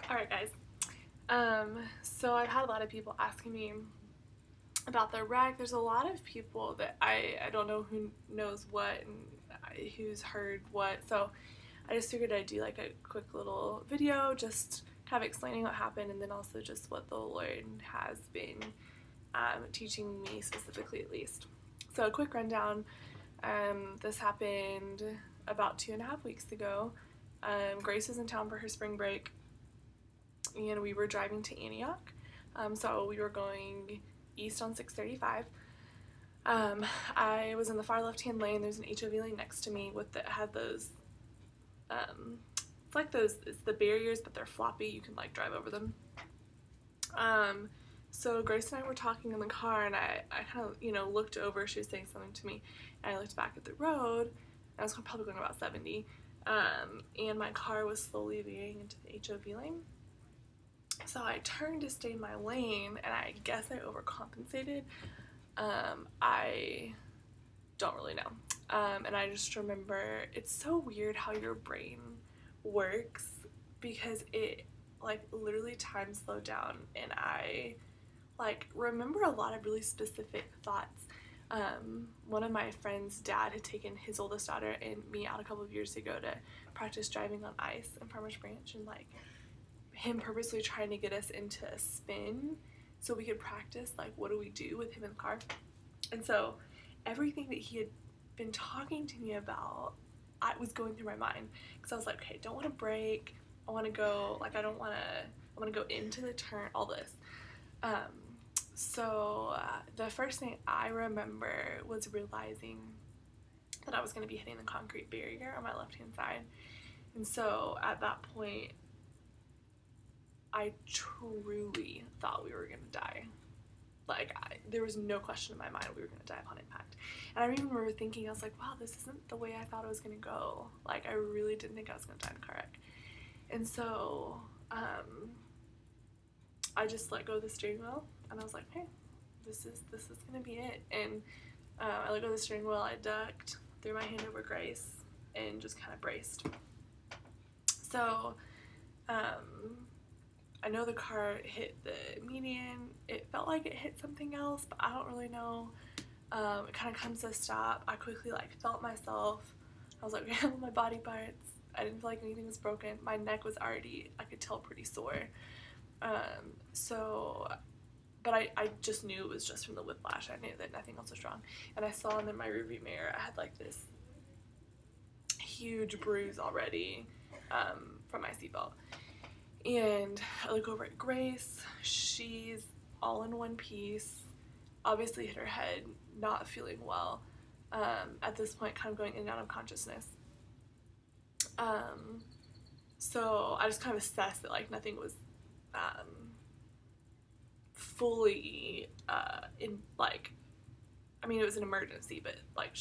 Alright guys, so I've had a lot of people asking me about the wreck. There's a lot of people that I don't know who knows what and who's heard what, so I just figured I'd do like a quick little video just kind of explaining what happened, and then also just what the Lord has been teaching me specifically, at least. So a quick rundown. This happened about 2.5 weeks ago. Grace was in town for her spring break, and we were driving to Antioch. So we were going east on 635. I was in the far left-hand lane. There's an HOV lane next to me had those, it's like it's the barriers, but they're floppy. You can like drive over them. So Grace and I were talking in the car, and I kind of, looked over. She was saying something to me, and I looked back at the road. I was probably going about 70, and my car was slowly veering into the HOV lane. So I turned to stay in my lane, and I guess I overcompensated. I don't really know. And I just remember, it's so weird how your brain works, because it like literally time slowed down, and I like remember a lot of really specific thoughts. One of my friend's dad had taken his oldest daughter and me out a couple of years ago to practice driving on ice in Farmers Branch, and like him purposely trying to get us into a spin so we could practice like what do we do with him in the car. And so everything that he had been talking to me about, I was going through my mind, because I was like, okay, don't want to brake, I want to go, like I want to go into the turn, all this. So the first thing I remember was realizing that I was going to be hitting the concrete barrier on my left hand side. And so at that point, I truly thought we were going to die. Like, there was no question in my mind we were going to die upon impact. And I remember thinking, I was like, wow, this isn't the way I thought it was going to go. Like, I really didn't think I was going to die in a car wreck. And so I just let go of the steering wheel, and I was like, hey, this is going to be it. And I let go of the steering wheel, I ducked, threw my hand over Grace, and just kind of braced. So I know the car hit the median. It felt like it hit something else, but I don't really know. It kind of comes to a stop. I quickly like felt myself. I was like, my body parts. I didn't feel like anything was broken. My neck was already, I could tell, pretty sore. But I just knew it was just from the whiplash. I knew that nothing else was wrong. And I saw in my rearview mirror, I had like this huge bruise already from my seatbelt. And I look over at Grace. She's all in one piece, obviously hit her head, not feeling well. At this point, kind of going in and out of consciousness. So I just kind of assessed that like nothing was fully in like, I mean, it was an emergency, but like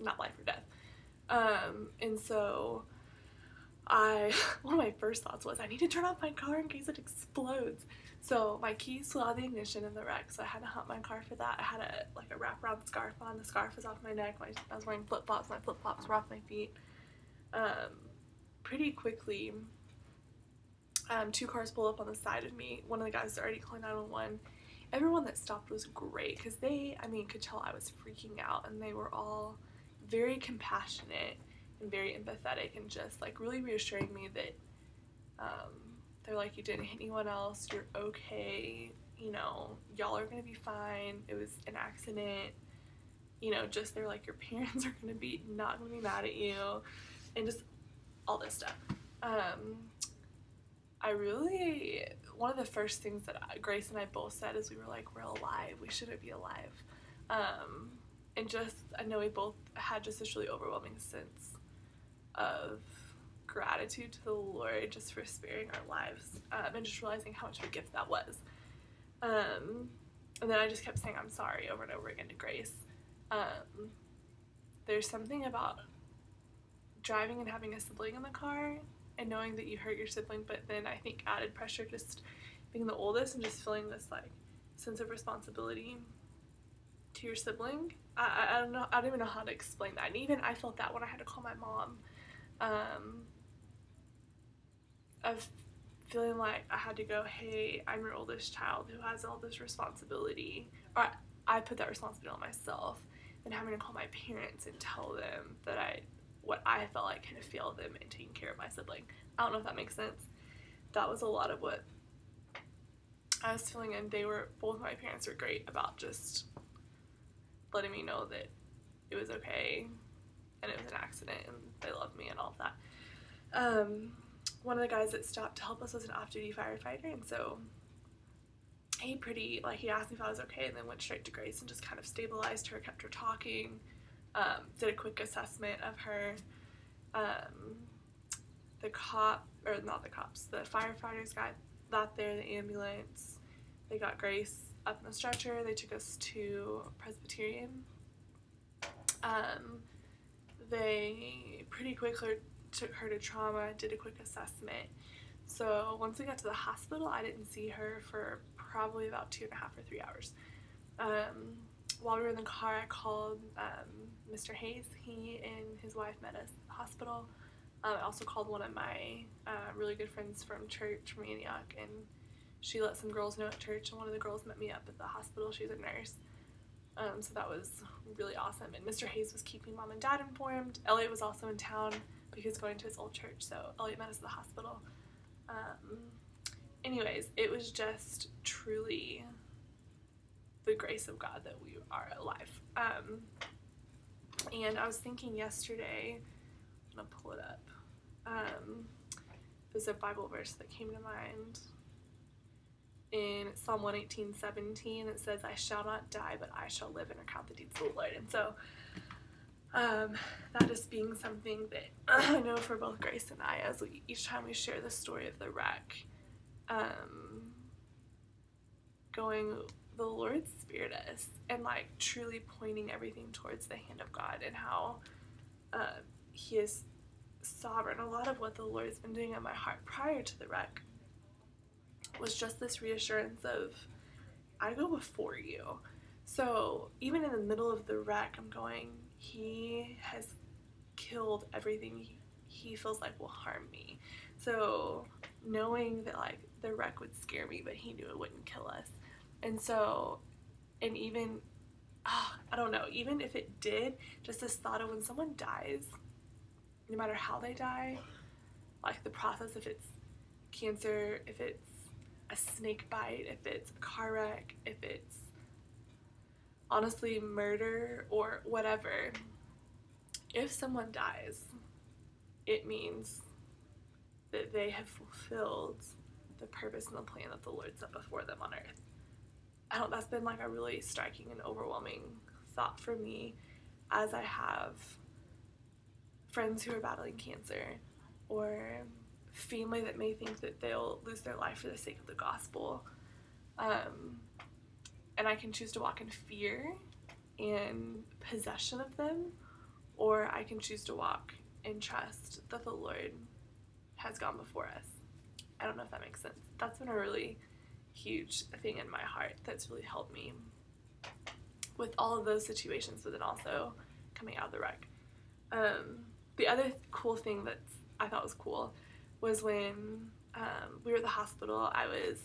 not life or death. And so one of my first thoughts was I need to turn off my car in case it explodes. So my keys flew out of the ignition in the wreck, so I had to hop my car for that. I had a wraparound scarf on. The scarf was off my neck. I was wearing flip-flops. My flip-flops were off my feet. Pretty quickly, two cars pulled up on the side of me. One of the guys was already calling 911. Everyone that stopped was great, because they, could tell I was freaking out, and they were all very compassionate and very empathetic, and just like really reassuring me that they're like, you didn't hit anyone else, you're okay, y'all are gonna be fine, it was an accident, just they're like, your parents are gonna be not gonna be mad at you, and just all this stuff. One of the first things that Grace and I both said is we were like, we're alive, we shouldn't be alive. And just, I know we both had just this really overwhelming sense of gratitude to the Lord just for sparing our lives, and just realizing how much of a gift that was. And then I just kept saying I'm sorry over and over again to Grace. There's something about driving and having a sibling in the car and knowing that you hurt your sibling, but then I think added pressure just being the oldest and just feeling this like sense of responsibility to your sibling. I don't know, I don't even know how to explain that. And even I felt that when I had to call my mom, of feeling like I had to go, hey, I'm your oldest child who has all this responsibility, or I put that responsibility on myself, and having to call my parents and tell them that what I felt like had failed them in taking care of my sibling. I don't know if that makes sense. That was a lot of what I was feeling, and both my parents were great about just letting me know that it was okay and it was an accident and they loved me and all of that. One of the guys that stopped to help us was an off-duty firefighter, and so he asked me if I was okay and then went straight to Grace and just kind of stabilized her, kept her talking, did a quick assessment of her. The firefighters got there, the ambulance, they got Grace up in the stretcher, they took us to Presbyterian. They pretty quickly took her to trauma, did a quick assessment. So once we got to the hospital, I didn't see her for probably about 2.5 or 3 hours. While we were in the car, I called Mr. Hayes. He and his wife met us at the hospital. I also called one of my really good friends from church from Antioch, and she let some girls know at church, and one of the girls met me up at the hospital. She's a nurse. So that was really awesome. And Mr. Hayes was keeping mom and dad informed. Elliot was also in town because going to his old church, so Elliot met us at the hospital. Anyways, it was just truly the grace of God that we are alive. And I was thinking yesterday, I'm going to pull it up. There's a Bible verse that came to mind. In Psalm 118:17, it says, I shall not die, but I shall live and recount the deeds of the Lord. And so that just being something that I know for both Grace and I, as each time we share the story of the wreck, going, the Lord spared us, and like truly pointing everything towards the hand of God and how He is sovereign. A lot of what the Lord's been doing in my heart prior to the wreck was just this reassurance of, I go before you. So even in the middle of the wreck, I'm going, He has killed everything He feels like will harm me. So knowing that like the wreck would scare me, but He knew it wouldn't kill us. And so, and even, I don't know, even if it did, just this thought of when someone dies, no matter how they die, like the process, if it's cancer, if it's a snake bite, if it's a car wreck, if it's honestly murder or whatever, if someone dies, it means that they have fulfilled the purpose and the plan that the Lord set before them on earth. That's been like a really striking and overwhelming thought for me, as I have friends who are battling cancer, or family that may think that they'll lose their life for the sake of the gospel. And I can choose to walk in fear and possession of them, or I can choose to walk in trust that the Lord has gone before us. I don't know if that makes sense. That's been a really huge thing in my heart that's really helped me with all of those situations, but then also coming out of the wreck. The other cool thing that I thought was cool was when we were at the hospital. I was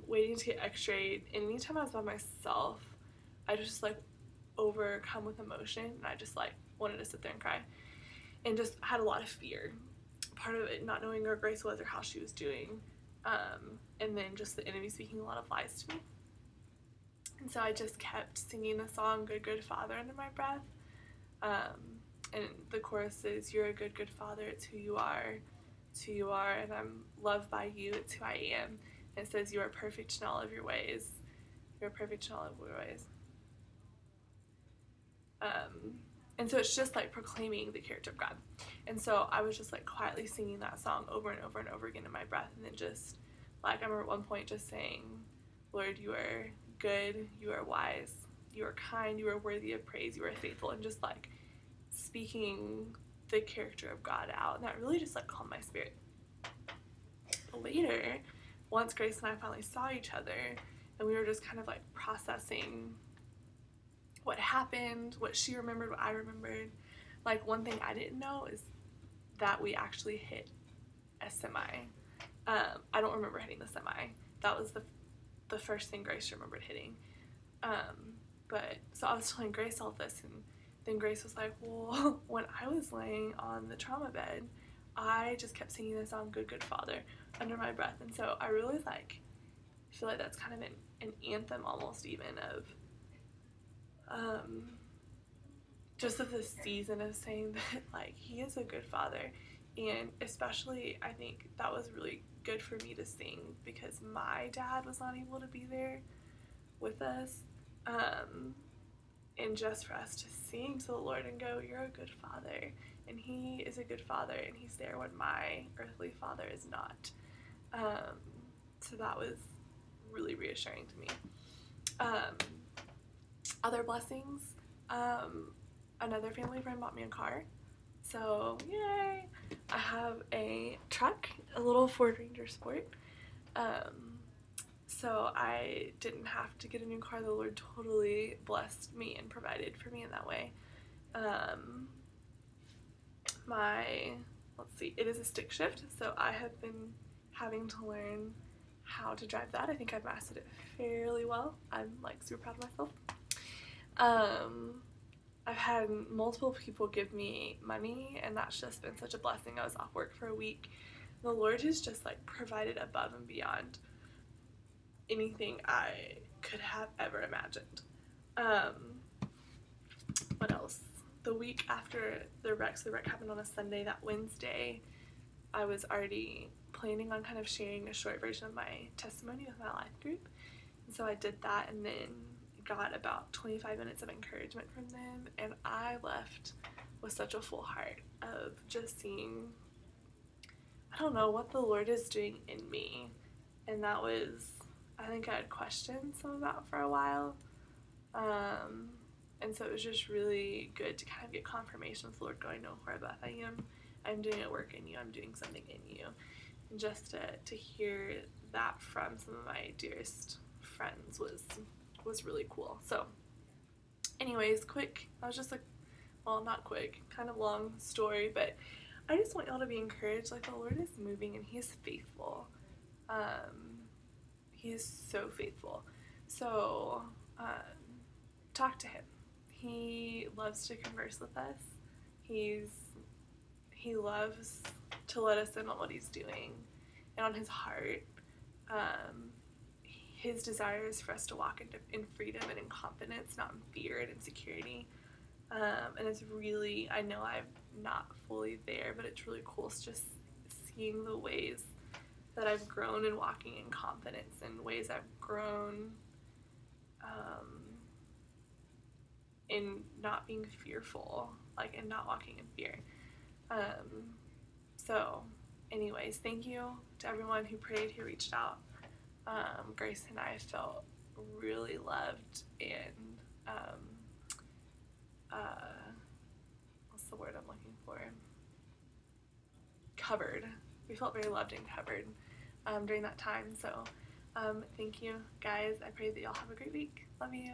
waiting to get x-rayed, and anytime I was by myself, I just like overcome with emotion, and I just like wanted to sit there and cry, and just had a lot of fear. Part of it not knowing where Grace was or how she was doing, and then just the enemy speaking a lot of lies to me. And so I just kept singing the song Good Good Father under my breath, and the chorus is, you're a good good father, it's who you are, and I'm loved by you, it's who I am. And it says, you are perfect in all of your ways, you're perfect in all of your ways. And so it's just like proclaiming the character of God. And so I was just like quietly singing that song over and over and over again in my breath, and then just like I remember at one point just saying, Lord, you are good, you are wise, you are kind, you are worthy of praise, you are faithful, and just like speaking the character of God out. And that really just like calmed my spirit. Later, once Grace and I finally saw each other, and we were just kind of like processing what happened, what she remembered, what I remembered. Like, one thing I didn't know is that we actually hit a semi. I don't remember hitting the semi. That was the first thing Grace remembered hitting. But so I was telling Grace all this, and then Grace was like, well, when I was laying on the trauma bed, I just kept singing the song Good Good Father under my breath. And so I really feel like that's kind of an anthem almost, even of just of the season of saying that like he is a good father. And especially I think that was really good for me to sing because my dad was not able to be there with us. And just for us to sing to the Lord and go, you're a good father, and he is a good father, and he's there when my earthly father is not. So that was really reassuring to me. Other blessings, another family friend bought me a car. So, yay! I have a truck, a little Ford Ranger Sport. So I didn't have to get a new car. The Lord totally blessed me and provided for me in that way. Let's see, it is a stick shift, so I have been having to learn how to drive that. I think I've mastered it fairly well. I'm like super proud of myself. I've had multiple people give me money, and that's just been such a blessing. I was off work for a week. The Lord has just like provided above and beyond anything I could have ever imagined. What else? The week after the wreck, so the wreck happened on a Sunday, that Wednesday, I was already planning on kind of sharing a short version of my testimony with my life group. And so I did that, and then got about 25 minutes of encouragement from them, and I left with such a full heart of just seeing, I don't know, what the Lord is doing in me. And that was, I think I had questioned some of that for a while. And so it was just really good to kind of get confirmation with the Lord going, no, Beth, I'm doing a work in you, I'm doing something in you. And just to hear that from some of my dearest friends was really cool. So anyways, quick, I was just like, well, not quick, kind of long story, but I just want y'all to be encouraged. Like, the Lord is moving and he is faithful. He is so faithful. So talk to him. He loves to converse with us. He loves to let us in on what he's doing and on his heart. His desire is for us to walk in freedom and in confidence, not in fear and insecurity. And it's really, I know I'm not fully there, but it's really cool just seeing the ways that I've grown in walking in confidence and ways I've grown in not being fearful, like in not walking in fear. So anyways, thank you to everyone who prayed, who reached out. Grace and I felt really loved and what's the word I'm looking for? Covered. We felt very loved and covered during that time. So thank you, guys. I pray that y'all have a great week. Love you.